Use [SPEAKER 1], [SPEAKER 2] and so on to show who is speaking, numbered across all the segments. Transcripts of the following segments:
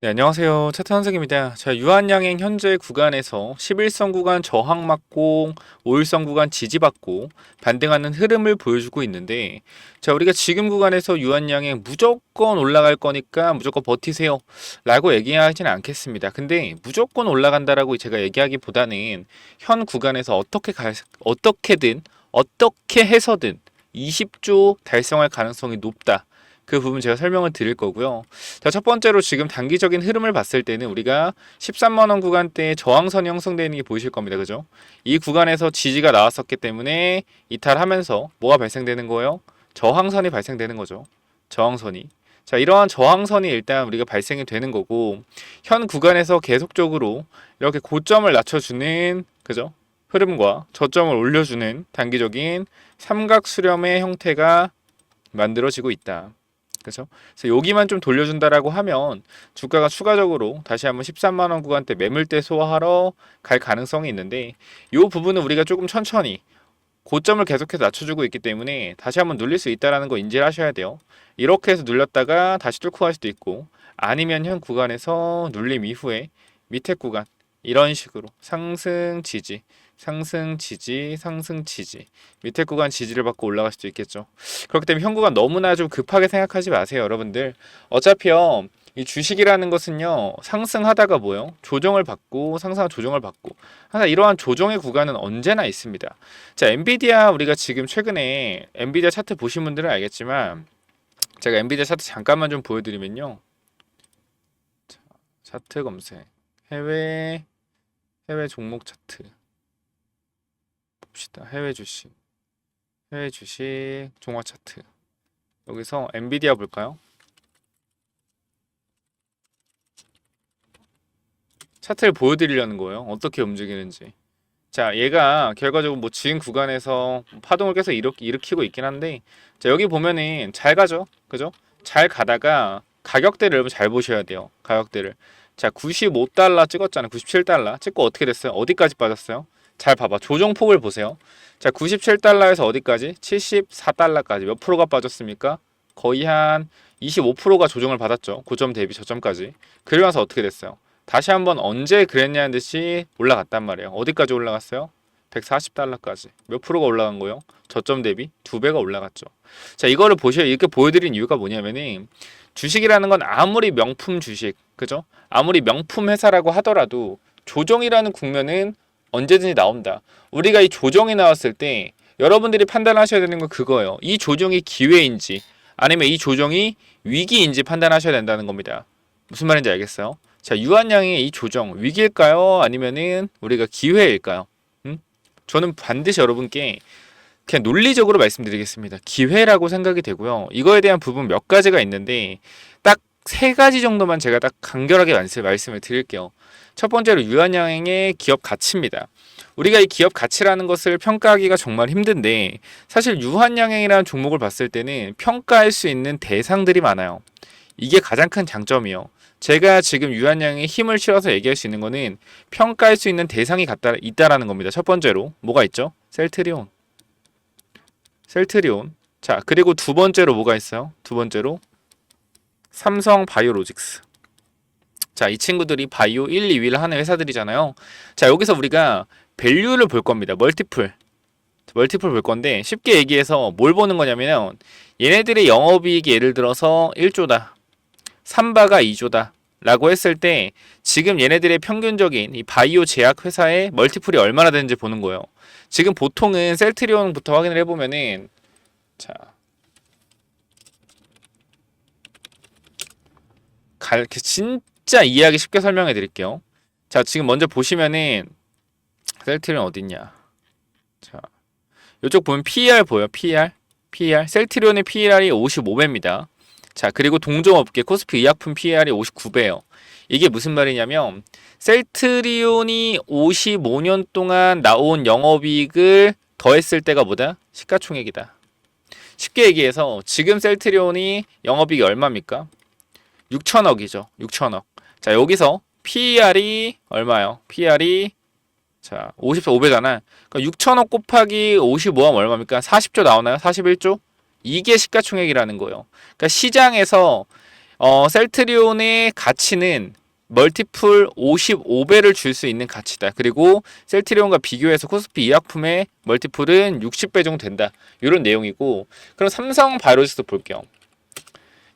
[SPEAKER 1] 네, 안녕하세요. 차트 선생입니다. 자, 유한양행 현재 구간에서 11선 구간 저항 맞고 5일선 구간 지지받고 반등하는 흐름을 보여주고 있는데, 자, 우리가 지금 구간에서 유한양행 무조건 올라갈 거니까 무조건 버티세요 라고 얘기하지는 않겠습니다. 근데 무조건 올라간다라고 제가 얘기하기보다는 현 구간에서 어떻게든 어떻게 해서든 20조 달성할 가능성이 높다. 그 부분 제가 설명을 드릴 거고요. 자, 첫 번째로 지금 단기적인 흐름을 봤을 때는 우리가 13만 원 구간대에 저항선이 형성되는 게 보이실 겁니다. 그죠? 이 구간에서 지지가 나왔었기 때문에 이탈하면서 뭐가 발생되는 거예요? 저항선이 발생되는 거죠. 저항선이. 자, 이러한 저항선이 일단 우리가 발생이 되는 거고, 현 구간에서 계속적으로 이렇게 고점을 낮춰주는, 그죠? 흐름과 저점을 올려주는 단기적인 삼각 수렴의 형태가 만들어지고 있다. 그래서 여기만 좀 돌려준다라고 하면 주가가 추가적으로 다시 한번 13만 원 구간대 매물대 소화하러 갈 가능성이 있는데, 이 부분은 우리가 조금 천천히 고점을 계속해서 낮춰주고 있기 때문에 다시 한번 눌릴 수 있다라는 거 인지를 하셔야 돼요. 이렇게 해서 눌렸다가 다시 뚫고 갈 수도 있고, 아니면 현 구간에서 눌림 이후에 밑에 구간 이런 식으로 상승 지지, 상승 지지, 상승 지지, 밑에 구간 지지를 받고 올라갈 수도 있겠죠. 그렇기 때문에 현 구간 너무나 좀 급하게 생각하지 마세요, 여러분들. 어차피요, 이 주식이라는 것은요, 상승하다가 뭐요? 조정을 받고 상승 조정을 받고 항상 이러한 조정의 구간은 언제나 있습니다. 자, 엔비디아 우리가 지금 최근에 엔비디아 차트 보신 분들은 알겠지만, 제가 엔비디아 차트 잠깐만 좀 보여드리면요. 자, 차트 검색, 해외 종목 차트 봅시다. 해외 주식 종합 차트. 여기서 엔비디아 볼까요? 차트를 보여드리려는 거예요. 어떻게 움직이는지. 자, 얘가 결과적으로 뭐 지금 구간에서 파동을 계속 일으키고 있긴 한데, 자, 여기 보면은 잘 가죠. 그죠? 잘 가다가 가격대를 여러분 잘 보셔야 돼요. 가격대를. 자, 95달러 찍었잖아요. 97달러 찍고 어떻게 됐어요? 어디까지 빠졌어요? 잘 봐봐. 조정폭을 보세요. 자, 97달러에서 어디까지? 74달러까지 몇 프로가 빠졌습니까? 거의 한 25%가 조정을 받았죠. 고점 대비 저점까지. 그러고 나서 어떻게 됐어요? 다시 한번 언제 그랬냐는 듯이 올라갔단 말이에요. 어디까지 올라갔어요? 140달러까지. 몇 프로가 올라간 거예요? 저점 대비 2배가 올라갔죠. 자, 이거를 이렇게 보여드린 이유가 뭐냐면은, 주식이라는 건 아무리 명품 주식, 그죠? 아무리 명품 회사라고 하더라도 조정이라는 국면은 언제든지 나온다. 우리가 이 조정이 나왔을 때 여러분들이 판단하셔야 되는 건 그거예요. 이 조정이 기회인지 아니면 이 조정이 위기인지 판단하셔야 된다는 겁니다. 무슨 말인지 알겠어요? 자, 유한양의 이 조정 위기일까요? 아니면은 우리가 기회일까요? 저는 반드시 여러분께 그냥 논리적으로 말씀드리겠습니다. 기회라고 생각이 되고요. 이거에 대한 부분 몇 가지가 있는데 딱 세 가지 정도만 제가 딱 간결하게 말씀을 드릴게요. 첫 번째로 유한양의 기업 가치입니다. 우리가 이 기업 가치라는 것을 평가하기가 정말 힘든데, 사실 유한양행이라는 종목을 봤을 때는 평가할 수 있는 대상들이 많아요. 이게 가장 큰 장점이요. 제가 지금 유한양에 힘을 실어서 얘기할 수 있는 거는 평가할 수 있는 대상이 있다라는 겁니다. 첫 번째로 뭐가 있죠? 셀트리온. 자, 그리고 두 번째로 뭐가 있어요? 두 번째로 삼성 바이오로직스. 자, 이 친구들이 바이오 1, 2위를 하는 회사들이잖아요. 자, 여기서 우리가 밸류를 볼 겁니다. 멀티플 볼 건데, 쉽게 얘기해서 뭘 보는 거냐면, 얘네들의 영업이익이 예를 들어서 1조다. 삼바가 2조다. 라고 했을 때 지금 얘네들의 평균적인 이 바이오 제약 회사의 멀티플이 얼마나 되는지 보는 거예요. 지금 보통은 셀트리온부터 확인을 해보면은, 자, 진짜 이해하기 쉽게 설명해 드릴게요. 자, 지금 먼저 보시면은 셀트리온 어딨냐. 자, 이쪽 보면 PER 보여요. PER. 셀트리온의 PER이 55배입니다. 자, 그리고 동종업계 코스피 의약품 PER이 59배예요. 이게 무슨 말이냐면, 셀트리온이 55년 동안 나온 영업이익을 더했을 때가 뭐다? 시가총액이다. 쉽게 얘기해서 지금 셀트리온이 영업이익이 얼마입니까? 6천억이죠. 6천억. 자, 여기서 PER이 얼마요? PER이 자, 55배잖아. 그러니까 6천억 곱하기 55하면 얼마입니까? 40조 나오나요? 41조? 이게 시가총액이라는 거예요. 그러니까 시장에서 셀트리온의 가치는 멀티플 55배를 줄 수 있는 가치다. 그리고 셀트리온과 비교해서 코스피 의약품의 멀티플은 60배 정도 된다. 이런 내용이고, 그럼 삼성 바이오로직스 볼게요.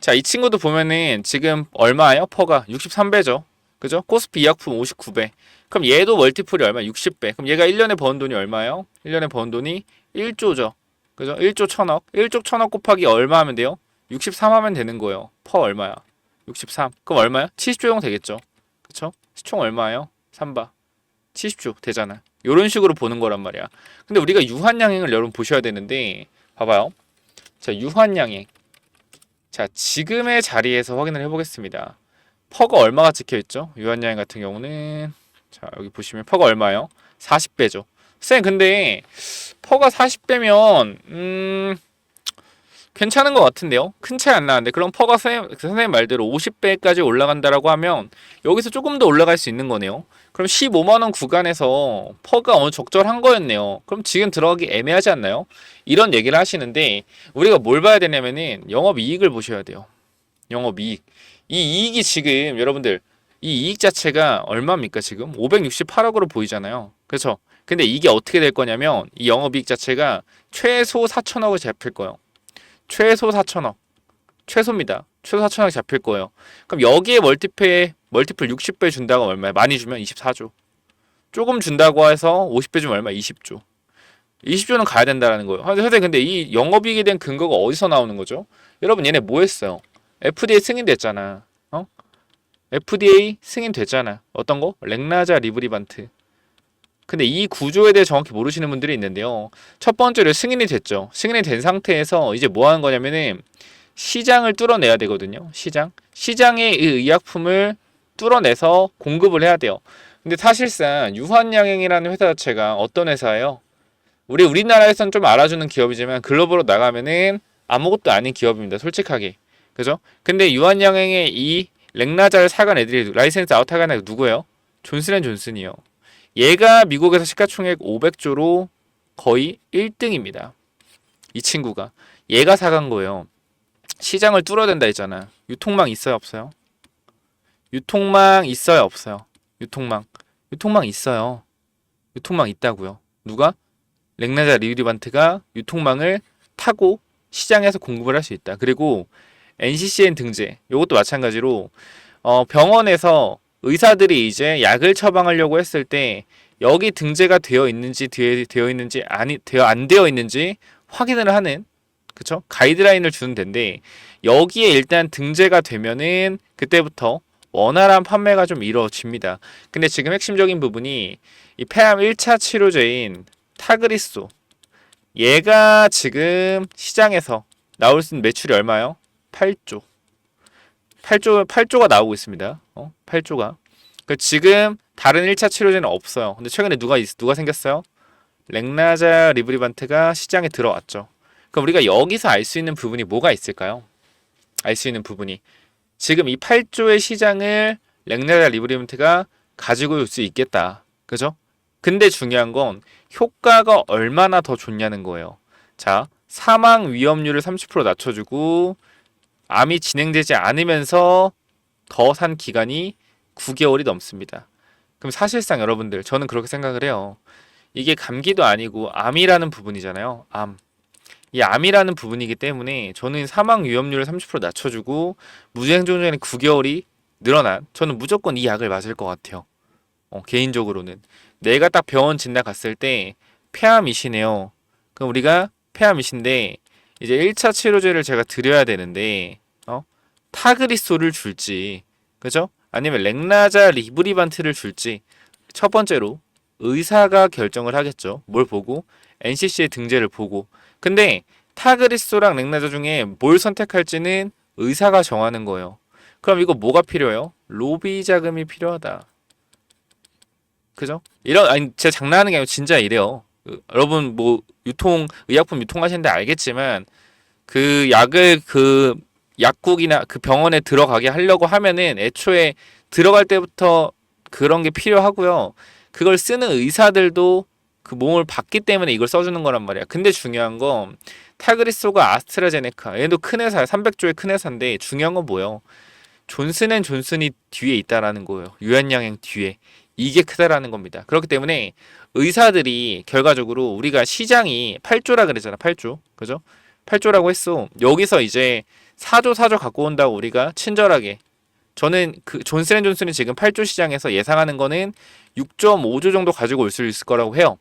[SPEAKER 1] 자, 이 친구도 보면은 지금 얼마예요? 퍼가 63배죠. 그죠? 코스피 의약품 59배. 그럼 얘도 멀티플이 얼마? 60배. 그럼 얘가 1년에 번 돈이 얼마예요? 1년에 번 돈이 1조죠. 그죠? 1조 1000억. 1조 1000억 곱하기 얼마 하면 돼요? 63 하면 되는 거예요. 퍼 얼마야? 63. 그럼 얼마야? 70조 정도 되겠죠. 그쵸? 시총 얼마예요? 3바. 70조 되잖아. 요런 식으로 보는 거란 말이야. 근데 우리가 유한양행을 여러분 보셔야 되는데, 봐봐요. 자, 유한양행. 자, 지금의 자리에서 확인을 해보겠습니다. 퍼가 얼마가 찍혀있죠? 유한양행 같은 경우는, 자, 여기 보시면 퍼가 얼마예요? 40배죠. 쌤, 근데 퍼가 40배면 괜찮은 것 같은데요? 큰 차이 안 나는데, 그럼 퍼가 선생님 말대로 50배까지 올라간다라고 하면 여기서 조금 더 올라갈 수 있는 거네요. 그럼 15만원 구간에서 퍼가 어느 적절한 거였네요. 그럼 지금 들어가기 애매하지 않나요? 이런 얘기를 하시는데, 우리가 뭘 봐야 되냐면은 영업이익을 보셔야 돼요. 영업이익. 이 이익이 지금 여러분들, 이 이익 자체가 얼마입니까? 지금 568억으로 보이잖아요. 그렇죠? 근데 이게 어떻게 될 거냐면 이 영업이익 자체가 최소 4천억을 잡힐 거예요. 최소 4천억. 최소입니다. 최소 4천억이 잡힐 거예요. 그럼 여기에 멀티플 60배 준다고 얼마야? 많이 주면 24조. 조금 준다고 해서 50배 주면 얼마? 20조. 20조는 가야 된다라는 거예요. 선생님, 근데 이 영업이익에 대한 근거가 어디서 나오는 거죠? 여러분, 얘네 뭐 했어요? FDA 승인됐잖아. FDA 승인됐잖아. 어떤 거? 렉나자 리브리반트. 근데 이 구조에 대해 정확히 모르시는 분들이 있는데요. 첫 번째로 승인이 됐죠. 승인이 된 상태에서 이제 뭐 하는 거냐면은 시장을 뚫어내야 되거든요. 시장의 이 의약품을 뚫어내서 공급을 해야 돼요. 근데 사실상 유한양행이라는 회사 자체가 어떤 회사예요? 우리나라에서는 좀 알아주는 기업이지만 글로벌로 나가면은 아무것도 아닌 기업입니다. 솔직하게. 그죠? 근데 유한양행의 이 렉나자를 사간 애들이 라이센스 아웃하간 애가 누구예요? 존슨앤존슨이요. 얘가 미국에서 시가총액 500조로 거의 1등입니다. 이 친구가. 얘가 사간 거예요. 시장을 뚫어댄다 했잖아. 유통망 있어요, 없어요? 유통망 있어요, 없어요? 유통망 있어요. 유통망 있다고요. 누가? 렉나자 리브리반트가 유통망을 타고 시장에서 공급을 할 수 있다. 그리고 NCCN 등재. 이것도 마찬가지로 병원에서 의사들이 이제 약을 처방하려고 했을 때 여기 등재가 되어 있는지 안 되어 있는지 확인을 하는, 그쵸? 가이드라인을 주는 데인데, 여기에 일단 등재가 되면은 그때부터 원활한 판매가 좀 이루어집니다. 근데 지금 핵심적인 부분이 이 폐암 1차 치료제인 타그리소, 얘가 지금 시장에서 나올 수 있는 매출이 얼마요? 8조. 8조가 나오고 있습니다. 8조가. 그 지금 다른 1차 치료제는 없어요. 근데 최근에 누가 생겼어요? 렉나자 리브리반트가 시장에 들어왔죠. 그럼 우리가 여기서 알 수 있는 부분이 뭐가 있을까요? 알 수 있는 부분이 지금 이 8조의 시장을 렉나자 리브리반트가 가지고 올 수 있겠다. 그죠? 근데 중요한 건 효과가 얼마나 더 좋냐는 거예요. 자, 사망 위험률을 30% 낮춰주고 암이 진행되지 않으면서 더 산 기간이 9개월이 넘습니다. 그럼 사실상 여러분들, 저는 그렇게 생각을 해요. 이게 감기도 아니고 암이라는 부분이잖아요. 이 암이라는 부분이기 때문에 저는 사망 위험률을 30% 낮춰주고 무증상증후군이 9개월이 늘어난, 저는 무조건 이 약을 맞을 것 같아요. 개인적으로는. 내가 딱 병원 진단 갔을 때 폐암이시네요. 그럼 우리가 폐암이신데 이제 1차 치료제를 제가 드려야 되는데 타그리소를 줄지, 그죠? 아니면 렉나자 리브리반트를 줄지 첫 번째로 의사가 결정을 하겠죠. 뭘 보고? NCC의 등재를 보고. 근데 타그리소랑 렉나자 중에 뭘 선택할지는 의사가 정하는 거예요. 그럼 이거 뭐가 필요해요? 로비 자금이 필요하다. 그죠? 제가 장난하는 게 아니고 진짜 이래요. 여러분 뭐 의약품 유통하시는데 알겠지만 그 약을 그 약국이나 그 병원에 들어가게 하려고 하면은 애초에 들어갈 때부터 그런 게 필요하고요. 그걸 쓰는 의사들도 그 몸을 봤기 때문에 이걸 써주는 거란 말이야. 근데 중요한 건 타그리소가 아스트라제네카, 얘도 큰 회사야. 300조의 큰 회사인데 중요한 건 뭐예요? 존슨앤존슨이 뒤에 있다라는 거예요. 유한양행 뒤에. 이게 크다라는 겁니다. 그렇기 때문에 의사들이 결과적으로 우리가 시장이 8조라 그랬잖아. 8조. 그죠? 8조라고 했어. 여기서 이제 4조 갖고 온다고 우리가 친절하게. 저는 그 존슨앤존슨이 지금 8조 시장에서 예상하는 거는 6.5조 정도 가지고 올 수 있을 거라고 해요.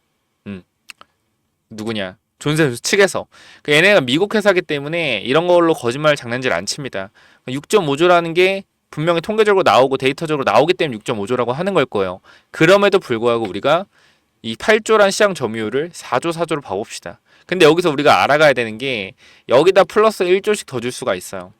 [SPEAKER 1] 누구냐? 존슨앤존슨 측에서. 얘네가 미국 회사기 때문에 이런 걸로 거짓말 장난질 안 칩니다. 6.5조라는 게 분명히 통계적으로 나오고 데이터적으로 나오기 때문에 6.5조라고 하는 걸 거예요. 그럼에도 불구하고 우리가 이 8조란 시장 점유율을 4조로 봐봅시다. 근데 여기서 우리가 알아가야 되는 게 여기다 플러스 1조씩 더 줄 수가 있어요.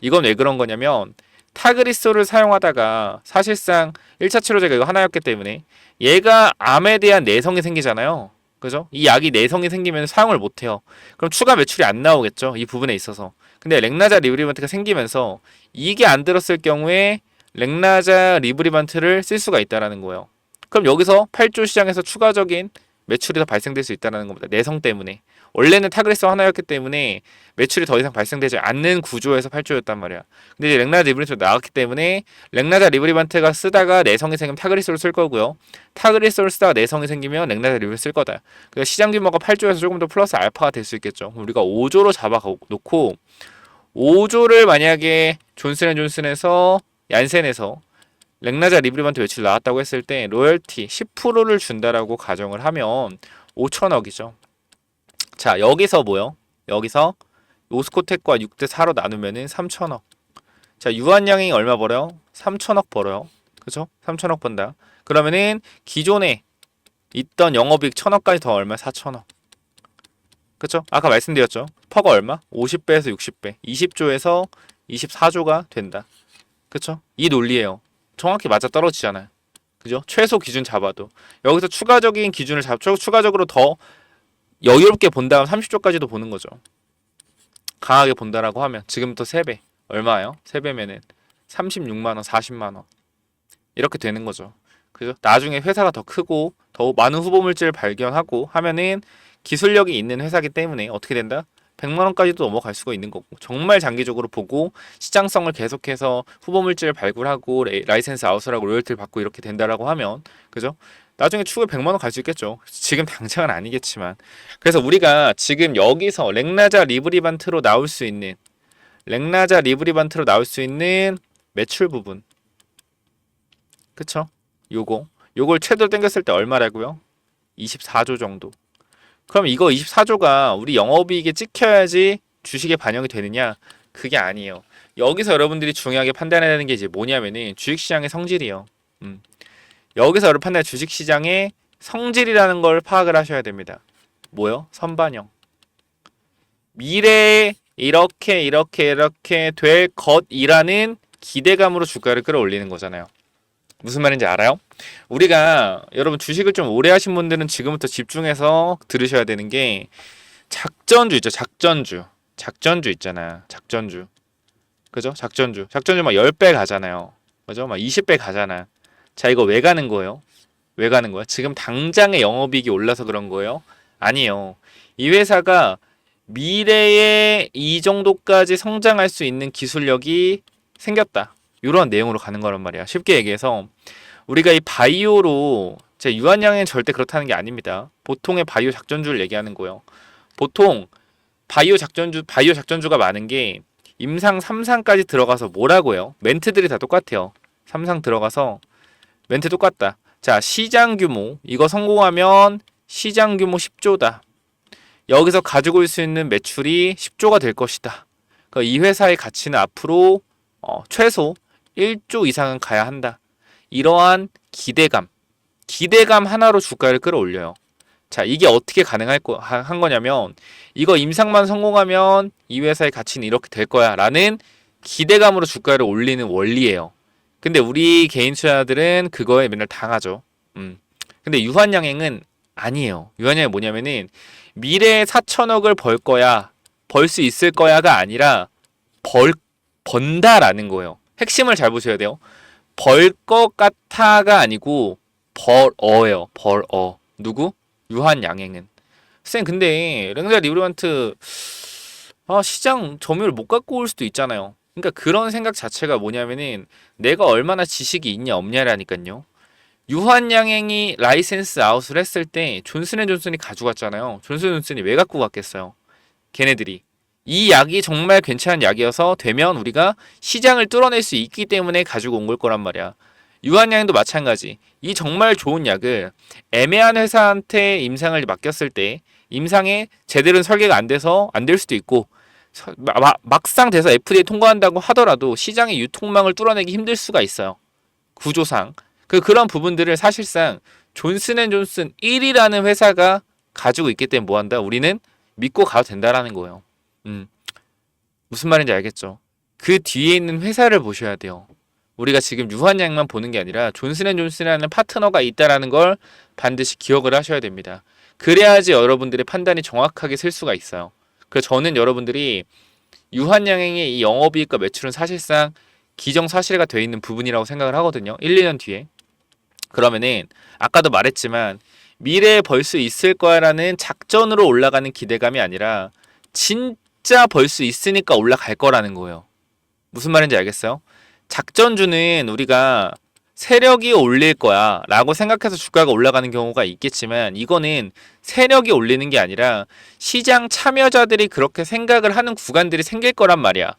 [SPEAKER 1] 이건 왜 그런 거냐면 타그리소를 사용하다가 사실상 1차 치료제가 이거 하나였기 때문에 얘가 암에 대한 내성이 생기잖아요. 그죠? 이 약이 내성이 생기면 사용을 못해요. 그럼 추가 매출이 안 나오겠죠. 이 부분에 있어서. 근데 렉나자 리브리반트가 생기면서 이게 안 들었을 경우에 렉나자 리브리반트를 쓸 수가 있다라는 거예요. 그럼 여기서 8조 시장에서 추가적인 매출이 더 발생될 수 있다는 겁니다. 내성 때문에. 원래는 타그리스 하나였기 때문에 매출이 더 이상 발생되지 않는 구조에서 8조였단 말이야. 근데 이제 렉나자 리브리반트가 나왔기 때문에 렉나자 리브리반트가 쓰다가 내성이 생기면 타그리스를 쓸 거고요. 타그리스를 쓰다가 내성이 생기면 렉나자 리브를 쓸 거다. 그러니까 시장 규모가 8조에서 조금 더 플러스 알파가 될 수 있겠죠. 우리가 5조로 잡아놓고 5조를 만약에 존슨앤존슨에서 얀센에서 렉나자 리브리반트 매출 나왔다고 했을 때 로열티 10%를 준다라고 가정을 하면 5천억이죠. 자, 여기서 뭐요? 여기서 오스코텍과 6대 4로 나누면은 3천억. 자, 유한양행이 얼마 벌어요? 3천억 벌어요. 그죠? 3천억 번다. 그러면은 기존에 있던 영업이익 1천억까지 더 얼마? 4천억. 그쵸? 아까 말씀드렸죠. 퍼가 얼마? 50배에서 60배. 20조에서 24조가 된다. 그쵸? 이 논리예요. 정확히 맞아 떨어지잖아요. 그죠? 최소 기준 잡아도. 여기서 추가적인 기준을 잡고 추가적으로 더 여유롭게 본 다음 30조까지도 보는 거죠. 강하게 본다라고 하면 지금부터 3배. 얼마예요? 3배면은 36만원, 40만원. 이렇게 되는 거죠. 그죠? 나중에 회사가 더 크고 더 많은 후보물질을 발견하고 하면은 기술력이 있는 회사기 때문에 어떻게 된다? 100만원까지도 넘어갈 수가 있는 거고 정말 장기적으로 보고 시장성을 계속해서 후보물질을 발굴하고 라이센스 아웃을하고 로열티를 받고 이렇게 된다라고 하면 그죠? 나중에 추후에 100만원 갈 수 있겠죠. 지금 당장은 아니겠지만 그래서 우리가 지금 여기서 렉나자 리브리반트로 나올 수 있는 매출 부분 그쵸? 요걸 최대로 당겼을 때 얼마라고요? 24조 정도. 그럼 이거 24조가 우리 영업이익에 찍혀야지 주식에 반영이 되느냐? 그게 아니에요. 여기서 여러분들이 중요하게 판단해야 되는 게 이제 뭐냐면은 주식시장의 성질이요. 여기서 여러분 판단할 주식시장의 성질이라는 걸 파악을 하셔야 됩니다. 뭐요? 선반영. 미래에 이렇게 될 것이라는 기대감으로 주가를 끌어올리는 거잖아요. 무슨 말인지 알아요? 우리가 여러분 주식을 좀 오래 하신 분들은 지금부터 집중해서 들으셔야 되는 게 작전주 있죠. 작전주 있잖아. 작전주. 그죠? 작전주 막 10배 가잖아요. 그죠? 막 20배 가잖아. 자, 이거 왜 가는 거예요? 왜 가는 거야? 지금 당장의 영업이익이 올라서 그런 거예요? 아니에요. 이 회사가 미래에 이 정도까지 성장할 수 있는 기술력이 생겼다. 이런 내용으로 가는 거란 말이야. 쉽게 얘기해서 우리가 이 바이오로 제 유한양은 절대 그렇다는 게 아닙니다. 보통의 바이오 작전주를 얘기하는 거예요. 보통 바이오 작전주가 많은 게 임상 3상까지 들어가서 뭐라고요? 멘트들이 다 똑같아요. 3상 들어가서 멘트 똑같다. 자, 시장 규모 이거 성공하면 시장 규모 10조다. 여기서 가지고 올 수 있는 매출이 10조가 될 것이다. 그러니까 이 회사의 가치는 앞으로 최소 1조 이상은 가야 한다. 이러한 기대감 하나로 주가를 끌어올려요. 자, 이게 어떻게 한 거냐면 이거 임상만 성공하면 이 회사의 가치는 이렇게 될 거야 라는 기대감으로 주가를 올리는 원리예요. 근데 우리 개인 투자자들은 그거에 맨날 당하죠. 근데 유한양행은 아니에요. 유한양행이 뭐냐면은 미래에 4천억을 벌 수 있을 거야가 아니라 번다라는 거예요. 핵심을 잘 보셔야 돼요. 벌 것 같아가 아니고 벌어예요. 벌어. 누구? 유한양행은. 쌤, 근데 렉나자 리브리반트 시장 점유율 못 갖고 올 수도 있잖아요. 그러니까 그런 생각 자체가 뭐냐면은 내가 얼마나 지식이 있냐 없냐라니까요. 유한양행이 라이센스 아웃을 했을 때 존슨앤존슨이 가져갔잖아요. 존슨앤존슨이 왜 갖고 갔겠어요? 걔네들이 이 약이 정말 괜찮은 약이어서 되면 우리가 시장을 뚫어낼 수 있기 때문에 가지고 온 걸 거란 말이야. 유한양행도 마찬가지. 이 정말 좋은 약을 애매한 회사한테 임상을 맡겼을 때 임상에 제대로 설계가 안 돼서 안 될 수도 있고 막상 돼서 FDA 통과한다고 하더라도 시장의 유통망을 뚫어내기 힘들 수가 있어요. 구조상. 그런 부분들을 사실상 존슨앤존슨 1이라는 회사가 가지고 있기 때문에 뭐한다? 우리는 믿고 가도 된다라는 거예요. 무슨 말인지 알겠죠? 그 뒤에 있는 회사를 보셔야 돼요. 우리가 지금 유한양만 보는 게 아니라 존슨앤존슨이라는 파트너가 있다라는 걸 반드시 기억을 하셔야 됩니다. 그래야지 여러분들의 판단이 정확하게 설 수가 있어요. 그래서 저는 여러분들이 유한양행의 이 영업이익과 매출은 사실상 기정사실화가 되어 있는 부분이라고 생각을 하거든요. 1, 2년 뒤에. 그러면은 아까도 말했지만 미래에 벌 수 있을 거야라는 작전으로 올라가는 기대감이 아니라 진짜 벌 수 있으니까 올라갈 거라는 거예요. 무슨 말인지 알겠어요? 작전주는 우리가 세력이 올릴 거야 라고 생각해서 주가가 올라가는 경우가 있겠지만 이거는 세력이 올리는 게 아니라 시장 참여자들이 그렇게 생각을 하는 구간들이 생길 거란 말이야.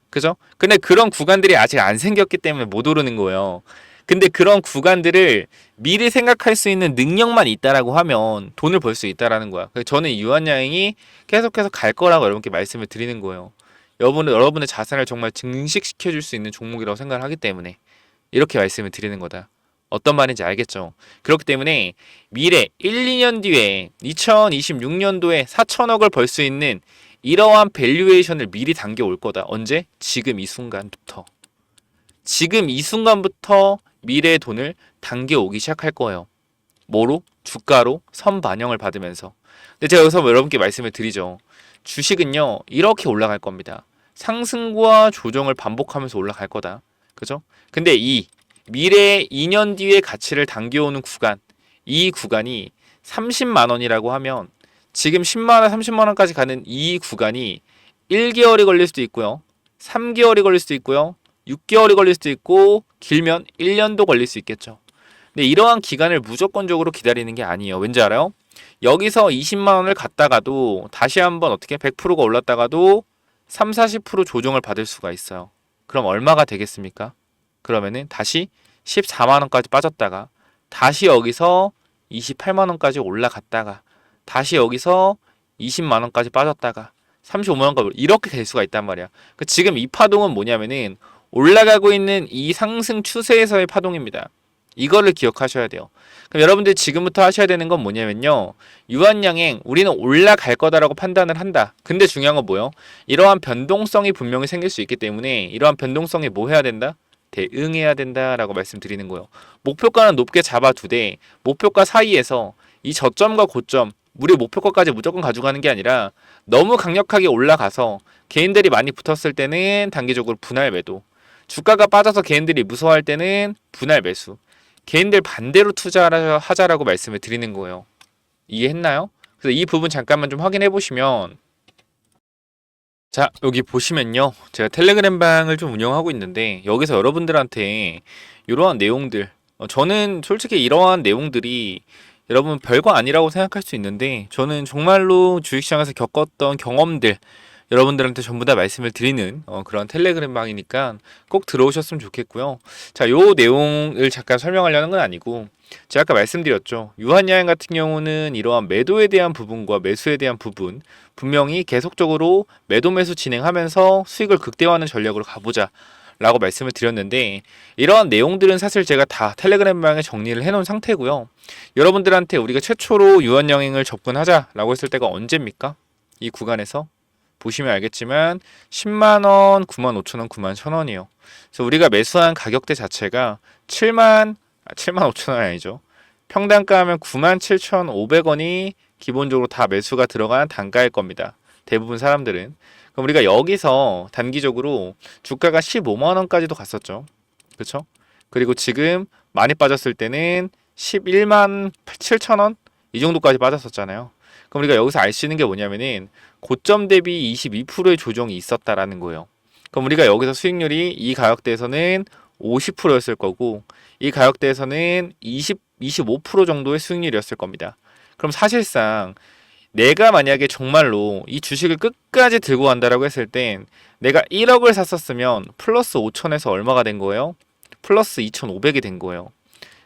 [SPEAKER 1] 그죠? 근데 그런 구간들이 아직 안 생겼기 때문에 못 오르는 거예요. 근데 그런 구간들을 미리 생각할 수 있는 능력만 있다라고 하면 돈을 벌 수 있다라는 거야. 그래서 저는 유한양행이 계속해서 갈 거라고 여러분께 말씀을 드리는 거예요. 여러분의 자산을 정말 증식시켜 줄 수 있는 종목이라고 생각을 하기 때문에 이렇게 말씀을 드리는 거다. 어떤 말인지 알겠죠? 그렇기 때문에 미래 1, 2년 뒤에 2026년도에 4천억을 벌 수 있는 이러한 밸류에이션을 미리 당겨 올 거다. 언제? 지금 이 순간부터. 지금 이 순간부터 미래의 돈을 당겨 오기 시작할 거예요. 뭐로? 주가로 선반영을 받으면서. 근데 제가 여기서 여러분께 말씀을 드리죠. 주식은요, 이렇게 올라갈 겁니다. 상승과 조정을 반복하면서 올라갈 거다. 그죠? 근데 이 미래의 2년 뒤의 가치를 당겨오는 구간, 이 구간이 30만 원이라고 하면 지금 10만 원, 30만 원까지 가는 이 구간이 1개월이 걸릴 수도 있고요. 3개월이 걸릴 수도 있고요. 6개월이 걸릴 수도 있고 길면 1년도 걸릴 수 있겠죠. 근데 이러한 기간을 무조건적으로 기다리는 게 아니에요. 왠지 알아요? 여기서 20만 원을 갔다가도 다시 한번 어떻게 100%가 올랐다가도 3, 40% 조정을 받을 수가 있어요. 그럼 얼마가 되겠습니까? 그러면은 다시 14만 원까지 빠졌다가 다시 여기서 28만 원까지 올라갔다가 다시 여기서 20만 원까지 빠졌다가 35만 원까지 이렇게 될 수가 있단 말이야. 지금 이 파동은 뭐냐면은 올라가고 있는 이 상승 추세에서의 파동입니다. 이거를 기억하셔야 돼요. 그럼 여러분들 지금부터 하셔야 되는 건 뭐냐면요. 유한양행 우리는 올라갈 거다라고 판단을 한다. 근데 중요한 건 뭐예요? 이러한 변동성이 분명히 생길 수 있기 때문에 이러한 변동성에 뭐 해야 된다? 대응해야 된다라고 말씀드리는 거예요. 목표가는 높게 잡아두되 목표가 사이에서 이 저점과 고점 우리 목표가까지 무조건 가져가는 게 아니라 너무 강력하게 올라가서 개인들이 많이 붙었을 때는 단기적으로 분할 매도, 주가가 빠져서 개인들이 무서워할 때는 분할 매수, 개인들 반대로 투자하자라고 말씀을 드리는 거예요. 이해했나요? 그래서 이 부분 잠깐만 좀 확인해 보시면, 자, 여기 보시면요. 제가 텔레그램 방을 좀 운영하고 있는데 여기서 여러분들한테 이러한 내용들, 저는 솔직히 이러한 내용들이 여러분 별거 아니라고 생각할 수 있는데 저는 정말로 주식시장에서 겪었던 경험들 여러분들한테 전부 다 말씀을 드리는 그런 텔레그램 방이니까 꼭 들어오셨으면 좋겠고요. 자, 요 내용을 잠깐 설명하려는 건 아니고 제가 아까 말씀드렸죠. 유한양행 같은 경우는 이러한 매도에 대한 부분과 매수에 대한 부분 분명히 계속적으로 매도 매수 진행하면서 수익을 극대화하는 전략으로 가보자 라고 말씀을 드렸는데 이러한 내용들은 사실 제가 다 텔레그램 방에 정리를 해놓은 상태고요. 여러분들한테 우리가 최초로 유한양행을 접근하자라고 했을 때가 언제입니까? 이 구간에서 보시면 알겠지만 10만원, 95,000원, 91,000원이에요. 그래서 우리가 매수한 가격대 자체가 75,000원 아니죠. 평단가 하면 97,500원이 기본적으로 다 매수가 들어간 단가일 겁니다. 대부분 사람들은. 그럼 우리가 여기서 단기적으로 주가가 15만원까지도 갔었죠. 그렇죠? 그리고 지금 많이 빠졌을 때는 11만 7천원 이 정도까지 빠졌었잖아요. 그럼 우리가 여기서 알 수 있는 게 뭐냐면은 고점 대비 22%의 조정이 있었다라는 거예요. 그럼 우리가 여기서 수익률이 이 가격대에서는 50%였을 거고 이 가격대에서는 25% 정도의 수익률이었을 겁니다. 그럼 사실상 내가 만약에 정말로 이 주식을 끝까지 들고 간다라고 했을 땐 내가 1억을 샀었으면 플러스 5천에서 얼마가 된 거예요? 플러스 2,500이 된 거예요.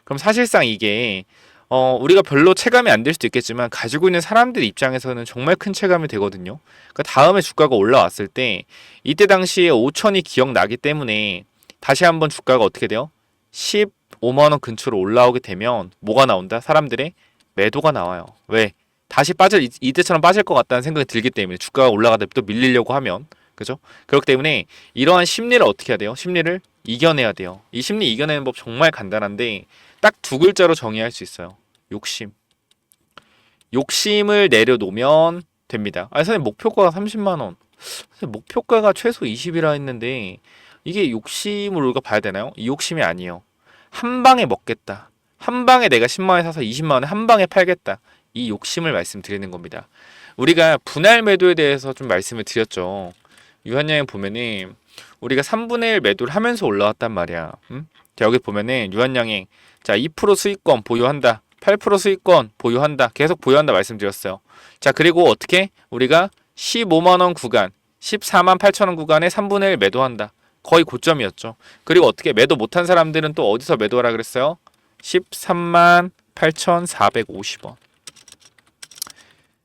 [SPEAKER 1] 그럼 사실상 이게 우리가 별로 체감이 안 될 수도 있겠지만 가지고 있는 사람들 입장에서는 정말 큰 체감이 되거든요. 그러니까 다음에 주가가 올라왔을 때 이때 당시에 5천이 기억나기 때문에 다시 한번 주가가 어떻게 돼요? 15만 원 근처로 올라오게 되면 뭐가 나온다? 사람들의 매도가 나와요. 왜? 다시 이때처럼 빠질 것 같다는 생각이 들기 때문에 주가가 올라가다 또 밀리려고 하면 그죠? 그렇기 때문에 이러한 심리를 어떻게 해야 돼요? 심리를 이겨내야 돼요. 이 심리 이겨내는 법 정말 간단한데 딱 두 글자로 정의할 수 있어요. 욕심. 욕심을 내려놓으면 됩니다. 선생님 목표가가 30만 원. 선생님 목표가가 최소 20이라 했는데 이게 욕심으로 우리가 봐야 되나요? 이 욕심이 아니에요. 한 방에 먹겠다. 한 방에 내가 10만 원에 사서 20만 원에 한 방에 팔겠다. 이 욕심을 말씀드리는 겁니다. 우리가 분할 매도에 대해서 좀 말씀을 드렸죠. 유한양행 보면은 우리가 3분의 1 매도를 하면서 올라왔단 말이야. 자, 여기 보면은 유한양행 자 2% 수익권 보유한다. 8% 수익권 보유한다. 계속 보유한다 말씀드렸어요. 자, 그리고 어떻게 우리가 15만 원 구간, 14만 8천 원 구간에 3분의 1 매도한다. 거의 고점이었죠. 그리고 어떻게 매도 못한 사람들은 또 어디서 매도하라 그랬어요? 13만 8,450원.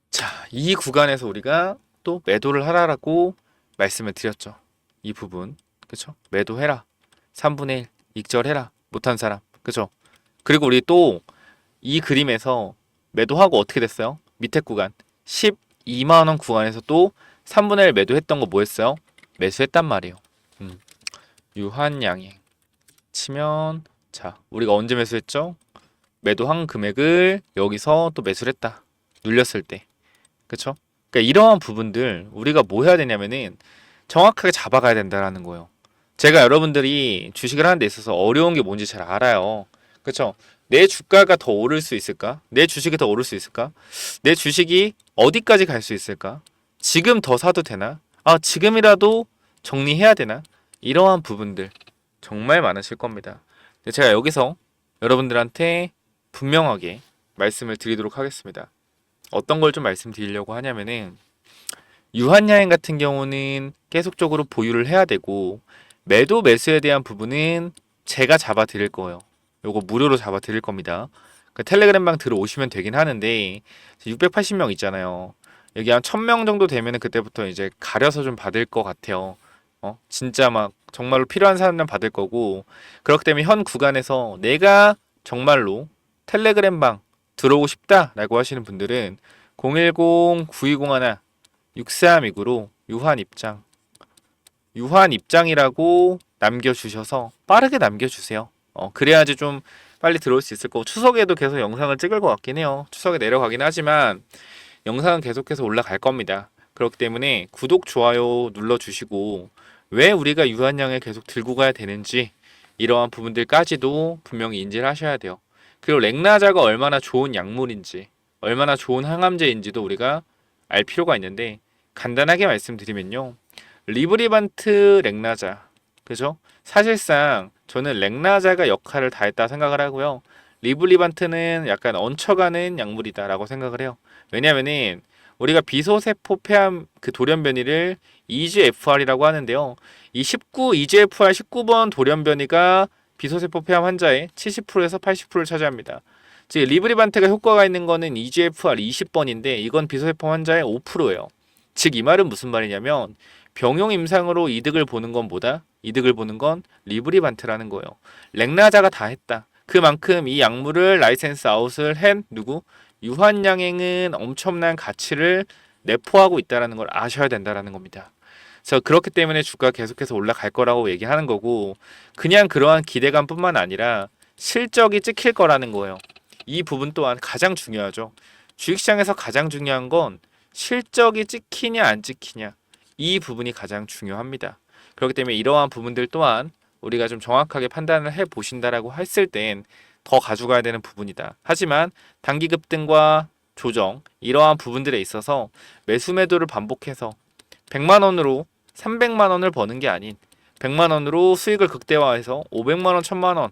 [SPEAKER 1] 자, 이 구간에서 우리가 또 매도를 하라라고 말씀을 드렸죠. 이 부분. 그쵸? 매도해라. 3분의 1 익절해라. 못한 사람. 그쵸? 그리고 우리 또 이 그림에서 매도하고 어떻게 됐어요? 밑에 구간 12만 원 구간에서 또 3분의 1 매도했던 거 뭐였어요? 매수했단 말이에요. 유한양행 치면 자, 우리가 언제 매수했죠? 매도한 금액을 여기서 또 매수를 했다. 눌렸을 때. 그쵸? 그러니까 이러한 부분들 우리가 뭐 해야 되냐면은 정확하게 잡아가야 된다라는 거예요. 제가 여러분들이 주식을 하는 데 있어서 어려운 게 뭔지 잘 알아요. 그쵸? 내 주가가 더 오를 수 있을까? 내 주식이 더 오를 수 있을까? 내 주식이 어디까지 갈 수 있을까? 지금 더 사도 되나? 지금이라도 정리해야 되나? 이러한 부분들 정말 많으실 겁니다. 제가 여기서 여러분들한테 분명하게 말씀을 드리도록 하겠습니다. 어떤 걸 좀 말씀드리려고 하냐면은 유한양행 같은 경우는 계속적으로 보유를 해야 되고 매도 매수에 대한 부분은 제가 잡아 드릴 거예요. 요거 무료로 잡아 드릴 겁니다. 텔레그램방 들어오시면 되긴 하는데 680명 있잖아요. 여기 한 1000명 정도 되면은 그때부터 이제 가려서 좀 받을 것 같아요. 진짜 막 정말로 필요한 사람만 받을 거고 그렇기 때문에 현 구간에서 내가 정말로 텔레그램방 들어오고 싶다라고 하시는 분들은 010-9201-6329로 유한입장이라고 남겨주셔서 빠르게 남겨주세요. 그래야지 좀 빨리 들어올 수 있을 거고 추석에도 계속 영상을 찍을 것 같긴 해요. 추석에 내려가긴 하지만 영상은 계속해서 올라갈 겁니다. 그렇기 때문에 구독, 좋아요 눌러주시고 왜 우리가 유한양을 계속 들고 가야 되는지 이러한 부분들까지도 분명히 인지를 하셔야 돼요. 그리고 렉나자가 얼마나 좋은 약물인지 얼마나 좋은 항암제인지도 우리가 알 필요가 있는데 간단하게 말씀드리면요. 리브리반트 렉나자 그죠? 사실상 저는 렉나자가 역할을 다 했다 생각을 하고요. 리브리반트는 약간 얹혀가는 약물이다라고 생각을 해요. 왜냐면은 우리가 비소세포 폐암 그 돌연변이를 EGFR이라고 하는데요. 이 EGFR 19번 돌연변이가 비소세포 폐암 환자의 70%에서 80%를 차지합니다. 즉 리브리반트가 효과가 있는 거는 EGFR 20번인데 이건 비소세포 환자의 5%예요. 즉 이 말은 무슨 말이냐면 병용 임상으로 이득을 보는 건 뭐다? 이득을 보는 건 리브리반트라는 거예요. 렉나자가 다 했다. 그만큼 이 약물을 라이센스 아웃을 한 누구? 유한양행은 엄청난 가치를 내포하고 있다는 걸 아셔야 된다는 겁니다. 그래서 그렇기 때문에 주가가 계속해서 올라갈 거라고 얘기하는 거고 그냥 그러한 기대감뿐만 아니라 실적이 찍힐 거라는 거예요. 이 부분 또한 가장 중요하죠. 주식시장에서 가장 중요한 건 실적이 찍히냐 안 찍히냐 이 부분이 가장 중요합니다. 그렇기 때문에 이러한 부분들 또한 우리가 좀 정확하게 판단을 해 보신다라고 했을 땐 더 가져가야 되는 부분이다. 하지만 단기 급등과 조정 이러한 부분들에 있어서 매수 매도를 반복해서 100만 원으로 300만 원을 버는 게 아닌 100만 원으로 수익을 극대화해서 500만 원, 1000만 원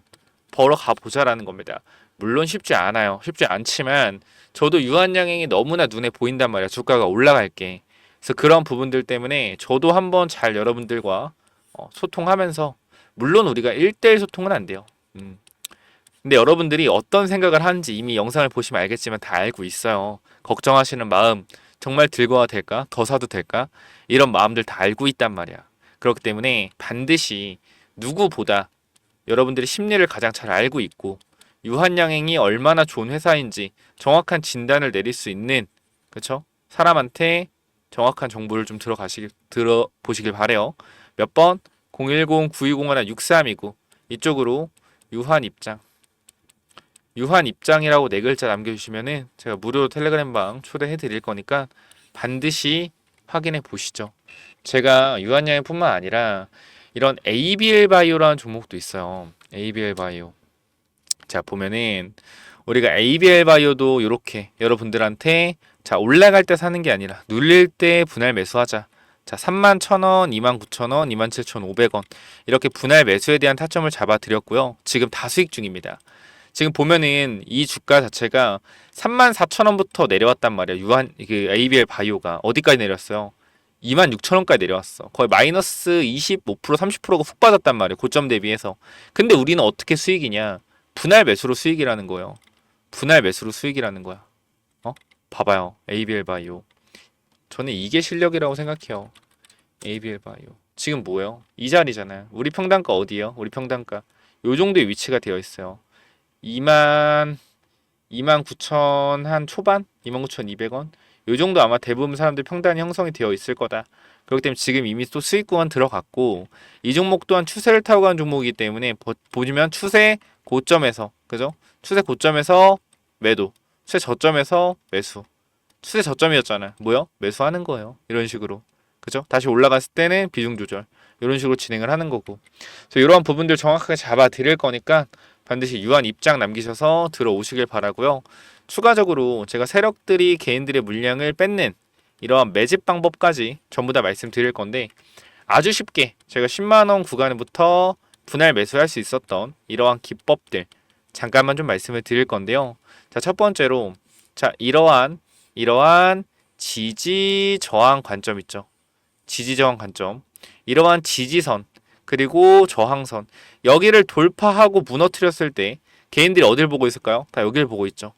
[SPEAKER 1] 벌어 가보자라는 겁니다. 물론 쉽지 않아요. 쉽지 않지만 저도 유한양행이 너무나 눈에 보인단 말이야. 주가가 올라갈 게. 그래서 그런 부분들 때문에 저도 한번 잘 여러분들과 소통하면서, 물론 우리가 1대1 소통은 안 돼요. 근데 여러분들이 어떤 생각을 하는지 이미 영상을 보시면 알겠지만 다 알고 있어요. 걱정하시는 마음, 정말 들고 와도 될까? 더 사도 될까? 이런 마음들 다 알고 있단 말이야. 그렇기 때문에 반드시 누구보다 여러분들이 심리를 가장 잘 알고 있고 유한양행이 얼마나 좋은 회사인지 정확한 진단을 내릴 수 있는, 그쵸? 사람한테 정확한 정보를 좀 들어보시길 바래요. 몇 번? 010-9201-6329 이쪽으로 유한 입장이라고 네 글자 남겨주시면은 제가 무료 텔레그램방 초대해 드릴 거니까 반드시 확인해 보시죠. 제가 유한양행뿐만 아니라 이런 ABL 바이오라는 종목도 있어요. ABL 바이오. 자, 보면은 우리가 ABL 바이오도 이렇게 여러분들한테 자, 올라갈 때 사는 게 아니라 눌릴 때 분할 매수하자. 자, 31,000원, 29,000원, 27,500원 이렇게 분할 매수에 대한 타점을 잡아 드렸고요. 지금 다 수익 중입니다. 지금 보면은 이 주가 자체가 34,000원부터 내려왔단 말이야. ABL 바이오가 어디까지 내렸어요? 26,000원까지 내려왔어. 거의 마이너스 25%, 30%가 훅 빠졌단 말이에요. 고점 대비해서. 근데 우리는 어떻게 수익이냐? 분할 매수로 수익이라는 거예요. 분할 매수로 수익이라는 거야. 봐봐요. ABL 바이오. 저는 이게 실력이라고 생각해요. ABL 바이오. 지금 뭐예요? 이 자리잖아요. 우리 평단가 어디예요? 우리 평단가. 요 정도의 위치가 되어 있어요. 29,000 한 초반? 29,200원? 요 정도 아마 대부분 사람들 평단이 형성이 되어 있을 거다. 그렇기 때문에 지금 이미 또 수익 구간 들어갔고 이 종목 또한 추세를 타고 가는 종목이기 때문에 보시면 추세 고점에서, 그죠? 추세 고점에서 매도, 추세 저점에서 매수. 추세 저점이었잖아요. 뭐요? 매수하는 거예요. 이런 식으로. 그죠? 다시 올라갔을 때는 비중 조절. 이런 식으로 진행을 하는 거고. 그래서 이러한 부분들 정확하게 잡아 드릴 거니까 반드시 유한 입장 남기셔서 들어오시길 바라고요. 추가적으로 제가 세력들이 개인들의 물량을 뺏는 이러한 매집 방법까지 전부 다 말씀드릴 건데 아주 쉽게 제가 10만 원 구간부터 분할 매수할 수 있었던 이러한 기법들 잠깐만 좀 말씀을 드릴 건데요. 자, 첫 번째로 자, 이러한 지지 저항 관점 있죠. 지지 저항 관점. 이러한 지지선 그리고 저항선 여기를 돌파하고 무너뜨렸을 때 개인들이 어딜 보고 있을까요? 다 여기를 보고 있죠.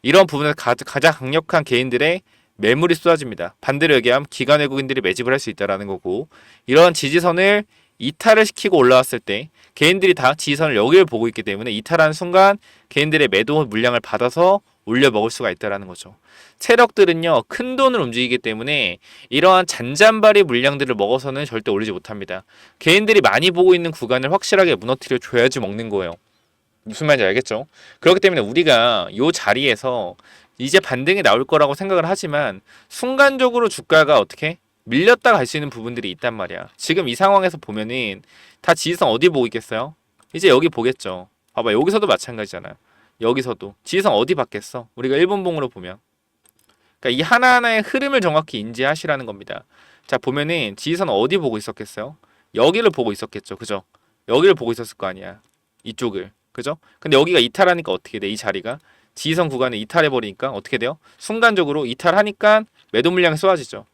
[SPEAKER 1] 이런 부분에서 가장 강력한 개인들의 매물이 쏟아집니다. 반대로 얘기하면 기관 외국인들이 매집을 할 수 있다는 거고 이러한 지지선을 이탈을 시키고 올라왔을 때 개인들이 다 지지선을 여기를 보고 있기 때문에 이탈하는 순간 개인들의 매도 물량을 받아서 올려 먹을 수가 있다는 거죠. 세력들은요 큰 돈을 움직이기 때문에 이러한 잔잔바리 물량들을 먹어서는 절대 오르지 못합니다. 개인들이 많이 보고 있는 구간을 확실하게 무너뜨려 줘야지 먹는 거예요. 무슨 말인지 알겠죠? 그렇기 때문에 우리가 이 자리에서 이제 반등이 나올 거라고 생각을 하지만 순간적으로 주가가 어떻게 밀렸다 갈 수 있는 부분들이 있단 말이야. 지금 이 상황에서 보면은 다 지지선 어디 보고 있겠어요? 이제 여기 보겠죠. 봐봐, 여기서도 마찬가지잖아요. 여기서도 지지선 어디 받겠어? 우리가 일본봉으로 보면. 그러니까 이 하나하나의 흐름을 정확히 인지하시라는 겁니다. 자, 보면은 지지선 어디 보고 있었겠어요? 여기를 보고 있었겠죠. 그죠? 여기를 보고 있었을 거 아니야. 이쪽을. 그죠? 근데 여기가 이탈하니까 어떻게 돼? 이 자리가 지지선 구간에 이탈해버리니까 어떻게 돼요? 순간적으로 이탈하니까 매도 물량이 쏟아지죠.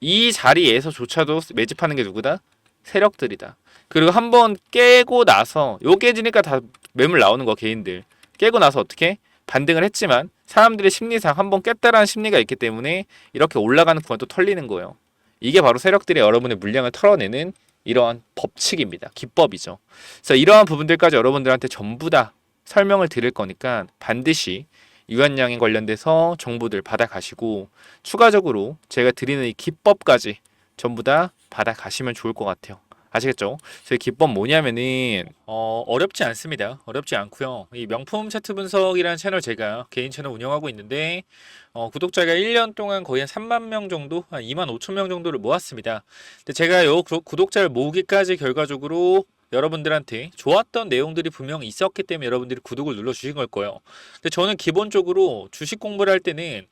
[SPEAKER 1] 이 자리에서조차도 매집하는 게 누구다? 세력들이다. 그리고 한번 깨고 나서 요 깨지니까 다 매물 나오는 거 개인들. 깨고 나서 어떻게? 반등을 했지만 사람들의 심리상 한번 깼다라는 심리가 있기 때문에 이렇게 올라가는 구간도 털리는 거예요. 이게 바로 세력들이 여러분의 물량을 털어내는 이러한 법칙입니다. 기법이죠. 그래서 이러한 부분들까지 여러분들한테 전부 다 설명을 드릴 거니까 반드시 유한양행 관련돼서 정보들 받아가시고 추가적으로 제가 드리는 이 기법까지 전부 다 받아가시면 좋을 것 같아요. 아시겠죠? 저희 기법 뭐냐면은 어렵지 않습니다. 어렵지 않고요. 이 명품 차트 분석이라는 채널 제가 개인 채널 운영하고 있는데 구독자가 1년 동안 거의 한 3만 명 정도, 한 2만 5천 명 정도를 모았습니다. 근데 제가 요 구독자를 모으기까지 결과적으로 여러분들한테 좋았던 내용들이 분명히 있었기 때문에 여러분들이 구독을 눌러주신 걸 거예요. 근데 저는 기본적으로 주식 공부를 할 때는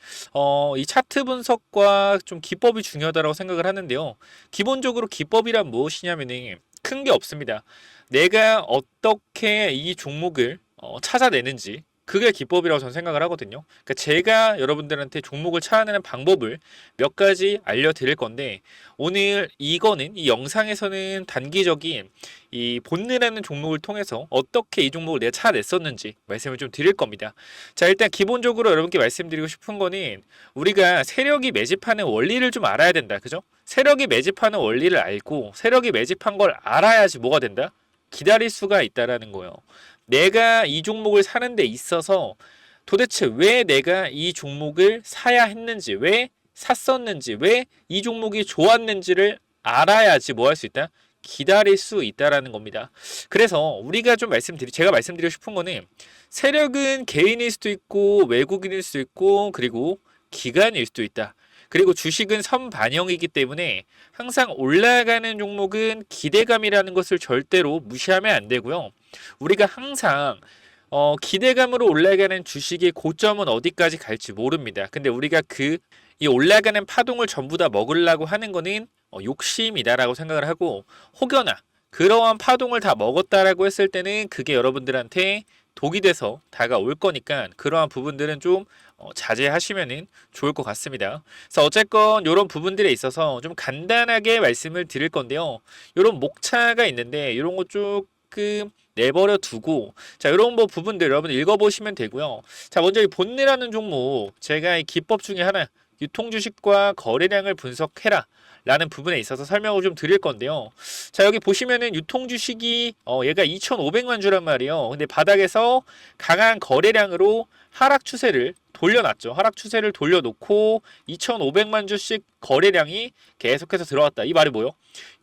[SPEAKER 1] 이 차트 분석과 좀 기법이 중요하다고 생각을 하는데요. 기본적으로 기법이란 무엇이냐면은 큰 게 없습니다. 내가 어떻게 이 종목을 찾아내는지 그게 기법이라고 저는 생각을 하거든요. 그러니까 제가 여러분들한테 종목을 찾아내는 방법을 몇 가지 알려드릴 건데 오늘 이거는 이 영상에서는 단기적인 이 본느라는 종목을 통해서 어떻게 이 종목을 내가 찾아냈었는지 말씀을 좀 드릴 겁니다. 자, 일단 기본적으로 여러분께 말씀드리고 싶은 거는 우리가 세력이 매집하는 원리를 좀 알아야 된다. 그죠? 세력이 매집하는 원리를 알고 세력이 매집한 걸 알아야지 뭐가 된다? 기다릴 수가 있다라는 거예요. 내가 이 종목을 사는 데 있어서 도대체 왜 내가 이 종목을 사야 했는지, 왜 샀었는지, 왜 이 종목이 좋았는지를 알아야지 뭐 할 수 있다? 기다릴 수 있다라는 겁니다. 그래서 우리가 좀 제가 말씀드리고 싶은 거는 세력은 개인일 수도 있고 외국인일 수도 있고 그리고 기관일 수도 있다. 그리고 주식은 선반영이기 때문에 항상 올라가는 종목은 기대감이라는 것을 절대로 무시하면 안 되고요. 우리가 항상 기대감으로 올라가는 주식의 고점은 어디까지 갈지 모릅니다. 근데 우리가 이 올라가는 파동을 전부 다 먹으려고 하는 거는 욕심이다라고 생각을 하고 혹여나 그러한 파동을 다 먹었다라고 했을 때는 그게 여러분들한테 독이 돼서 다가올 거니까 그러한 부분들은 좀 자제하시면 좋을 것 같습니다. 그래서 어쨌건 이런 부분들에 있어서 좀 간단하게 말씀을 드릴 건데요. 이런 목차가 있는데 이런 거 조금 내버려 두고 자 이런 부분들 여러분 읽어보시면 되고요. 자 먼저 이 본네라는 종목 제가 이 기법 중에 하나 유통주식과 거래량을 분석해라 라는 부분에 있어서 설명을 좀 드릴 건데요. 자 여기 보시면은 유통주식이 얘가 2,500만 주란 말이에요. 근데 바닥에서 강한 거래량으로 하락 추세를 돌려놨죠. 하락 추세를 돌려놓고 2,500만 주씩 거래량이 계속해서 들어왔다. 이 말이 뭐요?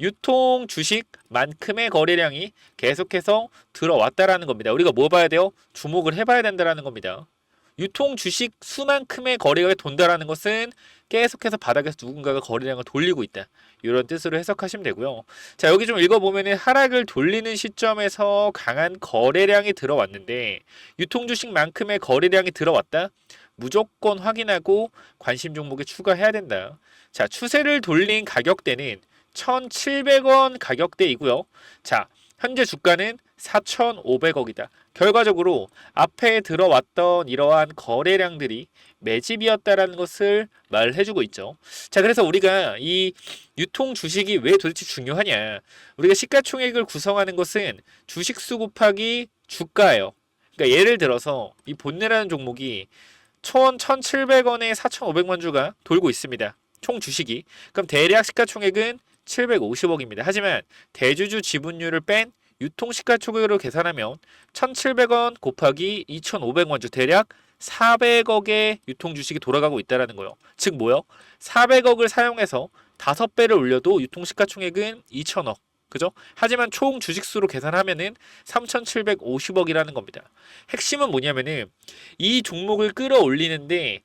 [SPEAKER 1] 유통 주식만큼의 거래량이 계속해서 들어왔다라는 겁니다. 우리가 뭐 봐야 돼요? 주목을 해봐야 된다라는 겁니다. 유통 주식 수만큼의 거래가 돈다라는 것은 계속해서 바닥에서 누군가가 거래량을 돌리고 있다. 이런 뜻으로 해석하시면 되고요. 자, 여기 좀 읽어보면은 하락을 돌리는 시점에서 강한 거래량이 들어왔는데 유통 주식만큼의 거래량이 들어왔다. 무조건 확인하고 관심 종목에 추가해야 된다. 자, 추세를 돌린 가격대는 1,700원 가격대이고요. 자, 현재 주가는 4,500억이다. 결과적으로 앞에 들어왔던 이러한 거래량들이 매집이었다라는 것을 말해주고 있죠. 자, 그래서 우리가 이 유통 주식이 왜 도대체 중요하냐? 우리가 시가총액을 구성하는 것은 주식수 곱하기 주가예요. 그러니까 예를 들어서 이 본네라는 종목이 1,700원에 4,500만 주가 돌고 있습니다. 총 주식이. 그럼 대략 시가총액은 750억입니다. 하지만 대주주 지분율을 뺀 유통 시가총액으로 계산하면 1,700원 곱하기 2,500만 주 대략 400억의 유통 주식이 돌아가고 있다는 거예요. 즉 뭐요? 400억을 사용해서 5배를 올려도 유통 시가총액은 2,000억. 그죠? 하지만 총 주식수로 계산하면은 3,750억이라는 겁니다. 핵심은 뭐냐면은 이 종목을 끌어올리는데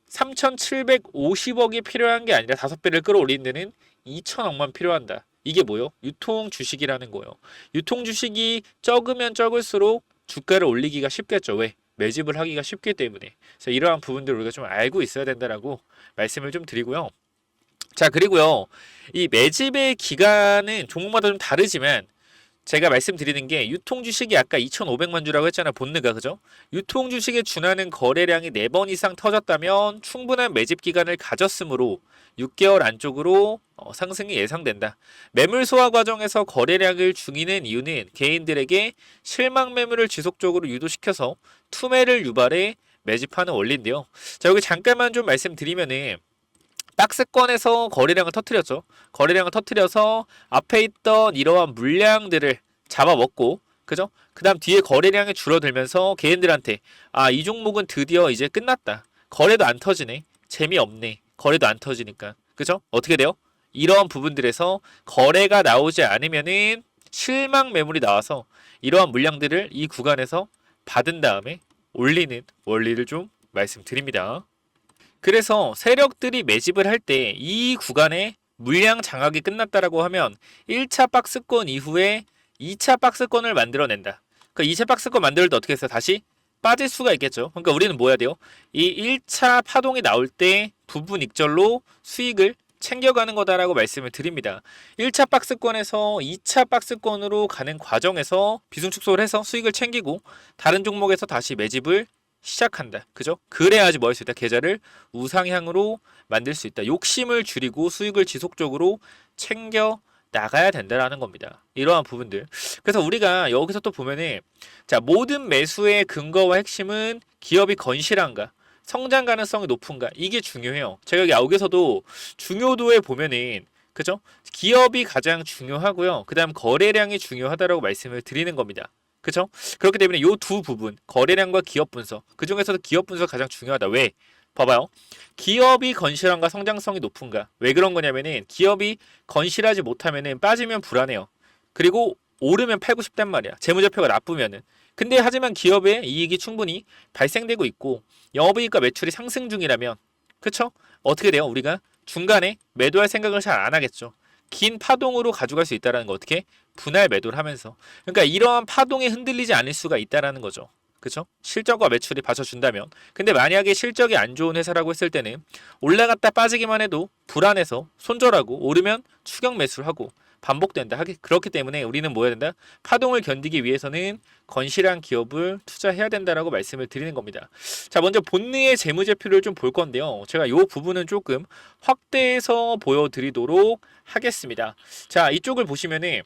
[SPEAKER 1] 3,750억이 필요한 게 아니라 5배를 끌어올리는 데는 2,000억만 필요한다. 이게 뭐요? 유통 주식이라는 거예요. 유통 주식이 적으면 적을수록 주가를 올리기가 쉽겠죠. 왜? 매집을 하기가 쉽기 때문에. 그래서 이러한 부분들을 우리가 좀 알고 있어야 된다라고 말씀을 좀 드리고요. 자, 그리고요. 이 매집의 기간은 종목마다 좀 다르지만 제가 말씀드리는 게 유통 주식이 아까 2,500만 주라고 했잖아요. 본느가 그죠? 유통 주식에 준하는 거래량이 4번 이상 터졌다면 충분한 매집 기간을 가졌으므로 6개월 안쪽으로 상승이 예상된다. 매물 소화 과정에서 거래량을 중이는 이유는 개인들에게 실망 매물을 지속적으로 유도시켜서 투매를 유발해 매집하는 원리인데요. 자, 여기 잠깐만 좀 말씀드리면은 박스권에서 거래량을 터뜨렸죠. 거래량을 터뜨려서 앞에 있던 이러한 물량들을 잡아먹고 그죠? 그 다음 뒤에 거래량이 줄어들면서 개인들한테 이 종목은 드디어 이제 끝났다. 거래도 안 터지네. 재미없네. 거래도 안 터지니까. 그죠? 어떻게 돼요? 이러한 부분들에서 거래가 나오지 않으면은 실망 매물이 나와서 이러한 물량들을 이 구간에서 받은 다음에 올리는 원리를 좀 말씀드립니다. 그래서 세력들이 매집을 할 때 이 구간에 물량 장악이 끝났다라고 하면 1차 박스권 이후에 2차 박스권을 만들어낸다. 그 2차 박스권 만들 때 어떻게 했어요? 다시 빠질 수가 있겠죠. 그러니까 우리는 뭐 해야 돼요? 이 1차 파동이 나올 때 부분 익절로 수익을 챙겨가는 거다라고 말씀을 드립니다. 1차 박스권에서 2차 박스권으로 가는 과정에서 비중 축소를 해서 수익을 챙기고 다른 종목에서 다시 매집을 시작한다. 그죠? 그래야지 뭐 할 수 있다. 계좌를 우상향으로 만들 수 있다. 욕심을 줄이고 수익을 지속적으로 챙겨 나가야 된다라는 겁니다. 이러한 부분들. 그래서 우리가 여기서 또 보면은 자, 모든 매수의 근거와 핵심은 기업이 건실한가, 성장 가능성이 높은가, 이게 중요해요. 제가 여기 아욱에서도 중요도에 보면은 그죠? 기업이 가장 중요하고요. 그다음 거래량이 중요하다라고 말씀을 드리는 겁니다. 그죠? 그렇기 때문에 이 두 부분, 거래량과 기업 분석, 그 중에서도 기업 분석 가장 중요하다. 왜? 봐봐요. 기업이 건실한가, 성장성이 높은가. 왜 그런 거냐면은 기업이 건실하지 못하면은 빠지면 불안해요. 그리고 오르면 팔고 싶단 말이야. 재무제표가 나쁘면은. 근데 하지만 기업의 이익이 충분히 발생되고 있고 영업이익과 매출이 상승 중이라면, 그쵸? 어떻게 돼요? 우리가 중간에 매도할 생각을 잘 안 하겠죠. 긴 파동으로 가져갈 수 있다는 거. 어떻게? 분할 매도를 하면서. 그러니까 이러한 파동에 흔들리지 않을 수가 있다는 거죠. 그쵸? 실적과 매출이 받쳐준다면. 근데 만약에 실적이 안 좋은 회사라고 했을 때는 올라갔다 빠지기만 해도 불안해서 손절하고 오르면 추격 매수를 하고 반복된다. 그렇기 때문에 우리는 뭐 해야 된다? 파동을 견디기 위해서는 건실한 기업을 투자해야 된다라고 말씀을 드리는 겁니다. 자, 먼저 본리의 재무제표를 좀 볼 건데요. 제가 이 부분은 조금 확대해서 보여드리도록 하겠습니다. 자, 이쪽을 보시면은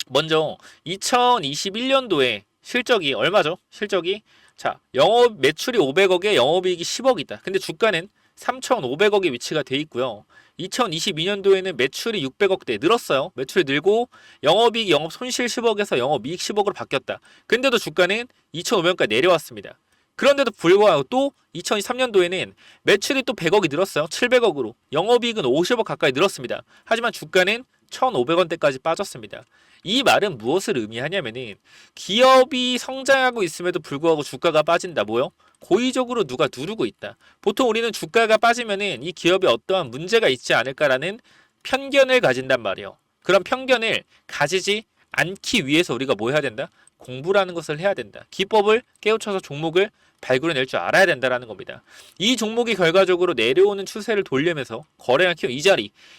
[SPEAKER 1] 먼저 2021년도에 실적이 얼마죠? 실적이 자, 영업 매출이 500억에 영업이익이 10억이다. 근데 주가는 3,500억에 위치가 돼 있고요. 2022년도에는 매출이 600억대 늘었어요. 매출이 늘고 영업이익 영업 손실 10억에서 영업이익 10억으로 바뀌었다. 근데도 주가는 2,500원까지 내려왔습니다. 그런데도 불구하고 또 2023년도에는 매출이 또 100억이 늘었어요. 700억으로. 영업이익은 50억 가까이 늘었습니다. 하지만 주가는 1,500원대까지 빠졌습니다. 이 말은 무엇을 의미하냐면은 기업이 성장하고 있음에도 불구하고 주가가 빠진다. 뭐요? 고의적으로 누가 누르고 있다. 보통 우리는 주가가 빠지면은 이 기업에 어떠한 문제가 있지 않을까라는 편견을 가진단 말이에요. 그런 편견을 가지지 않기 위해서 우리가 뭐 해야 된다? 공부라는 것을 해야 된다. 기법을 깨우쳐서 종목을 발굴해낼 줄 알아야 된다는 겁니다. 이 종목이 결과적으로 내려오는 추세를 돌리면서 거래량 키워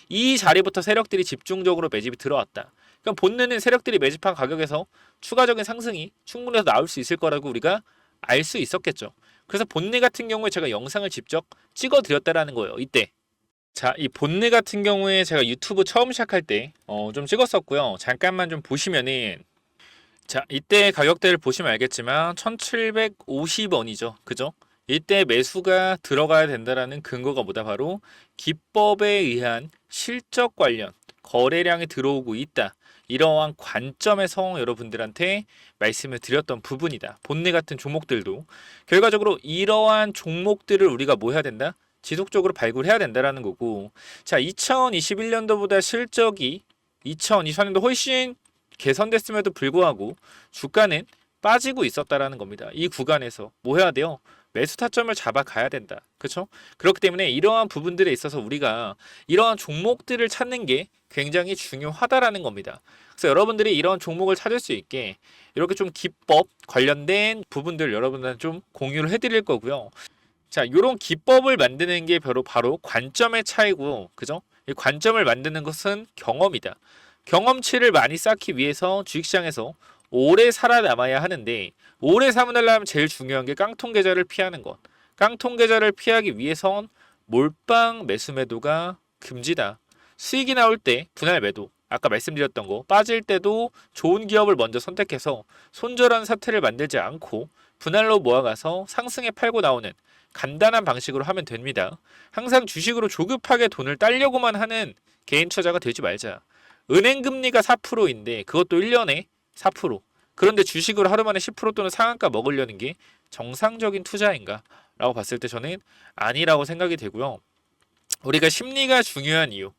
[SPEAKER 1] 이 자리부터 세력들이 집중적으로 매집이 들어왔다. 그럼 본능은 세력들이 매집한 가격에서 추가적인 상승이 충분해서 나올 수 있을 거라고 우리가 알 수 있었겠죠. 그래서 본능 같은 경우에 제가 영상을 직접 찍어 드렸다라는 거예요. 이때. 자, 이 본능 같은 경우에 제가 유튜브 처음 시작할 때 좀 찍었었고요. 잠깐만 좀 보시면은 자, 이때 가격대를 보시면 알겠지만 1750원이죠. 그죠? 이때 매수가 들어가야 된다라는 근거가 뭐다? 바로 기법에 의한 실적 관련 거래량이 들어오고 있다. 이러한 관점에서 여러분들한테 말씀을 드렸던 부분이다. 본네 같은 종목들도 결과적으로 이러한 종목들을 우리가 뭐 해야 된다? 지속적으로 발굴해야 된다라는 거고. 자, 2021년도보다 실적이 2024년도 훨씬 개선됐음에도 불구하고 주가는 빠지고 있었다라는 겁니다. 이 구간에서 뭐 해야 돼요? 매수 타점을 잡아가야 된다. 그렇죠? 그렇기 때문에 이러한 부분들에 있어서 우리가 이러한 종목들을 찾는 게 굉장히 중요하다라는 겁니다. 그래서 여러분들이 이런 종목을 찾을 수 있게 이렇게 좀 기법 관련된 부분들 여러분들한테 좀 공유를 해드릴 거고요. 자, 이런 기법을 만드는 게 바로 관점의 차이고, 그죠? 이 관점을 만드는 것은 경험이다. 경험치를 많이 쌓기 위해서 주식시장에서 오래 살아남아야 하는데 오래 살아남으려면 제일 중요한 게 깡통 계좌를 피하는 것. 깡통 계좌를 피하기 위해선 몰빵 매수 매도가 금지다. 수익이 나올 때 분할 매도. 아까 말씀드렸던 거 빠질 때도 좋은 기업을 먼저 선택해서 손절한 사태를 만들지 않고 분할로 모아가서 상승에 팔고 나오는 간단한 방식으로 하면 됩니다. 항상 주식으로 조급하게 돈을 따려고만 하는 개인 투자가 되지 말자. 은행 금리가 4%인데 그것도 1년에 4%. 그런데 주식으로 하루 만에 10% 또는 상한가 먹으려는 게 정상적인 투자인가? 라고 봤을 때 저는 아니라고 생각이 되고요. 우리가 심리가 중요한 이유.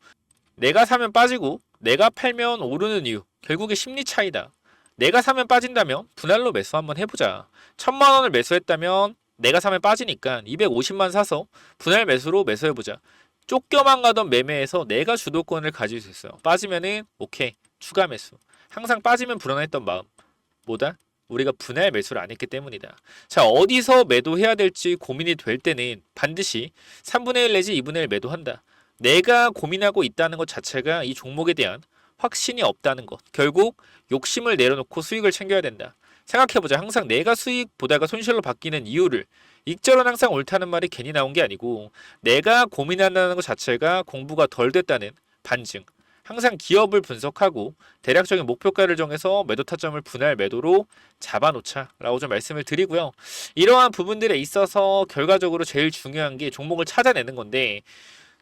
[SPEAKER 1] 내가 사면 빠지고 내가 팔면 오르는 이유. 결국에 심리 차이다. 내가 사면 빠진다면 분할로 매수 한번 해보자. 1,000만 원을 매수했다면 내가 사면 빠지니까 250만 사서 분할 매수로 매수해보자. 쫓겨만 가던 매매에서 내가 주도권을 가질 수 있어요. 빠지면은 오케이 추가 매수. 항상 빠지면 불안했던 마음. 뭐다? 우리가 분할 매수를 안 했기 때문이다. 자, 어디서 매도해야 될지 고민이 될 때는 반드시 3분의 1 내지 2분의 1 매도한다. 내가 고민하고 있다는 것 자체가 이 종목에 대한 확신이 없다는 것. 결국 욕심을 내려놓고 수익을 챙겨야 된다. 생각해보자. 항상 내가 수익 보다가 손실로 바뀌는 이유를, 익절은 항상 옳다는 말이 괜히 나온 게 아니고 내가 고민한다는 것 자체가 공부가 덜 됐다는 반증. 항상 기업을 분석하고 대략적인 목표가를 정해서 매도 타점을 분할 매도로 잡아놓자라고 좀 말씀을 드리고요. 이러한 부분들에 있어서 결과적으로 제일 중요한 게 종목을 찾아내는 건데,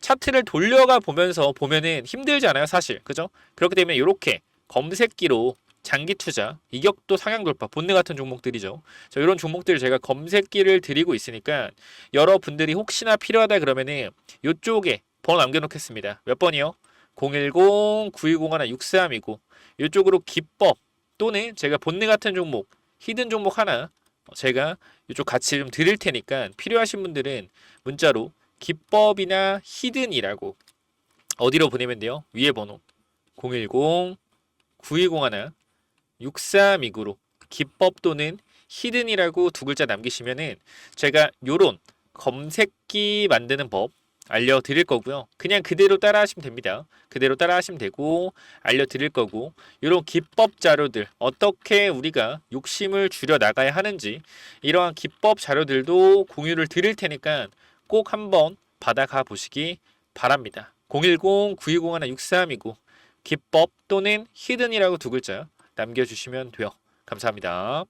[SPEAKER 1] 차트를 돌려가 보면서 보면은 힘들지 않아요, 사실. 그죠? 그렇기 때문에 이렇게 검색기로 장기 투자, 이격도 상향 돌파, 본능 같은 종목들이죠. 이런 종목들을 제가 검색기를 드리고 있으니까 여러분들이 혹시나 필요하다 그러면은 이쪽에 번호 남겨놓겠습니다. 몇 번이요? 010-9201-6329. 이쪽으로 기법 또는 제가 본능 같은 종목, 히든 종목 하나 제가 이쪽 같이 좀 드릴 테니까 필요하신 분들은 문자로 기법이나 히든이라고 어디로 보내면 돼요? 위에 번호 010-9201-6329로 기법 또는 히든이라고 두 글자 남기시면은 제가 요런 검색기 만드는 법 알려드릴 거고요. 그냥 그대로 따라 하시면 됩니다. 그대로 따라 하시면 되고 알려드릴 거고, 이런 기법 자료들 어떻게 우리가 욕심을 줄여 나가야 하는지 이러한 기법 자료들도 공유를 드릴 테니까 꼭 한번 받아가 보시기 바랍니다. 010-9201-6329 기법 또는 히든이라고 두 글자 남겨주시면 돼요. 감사합니다.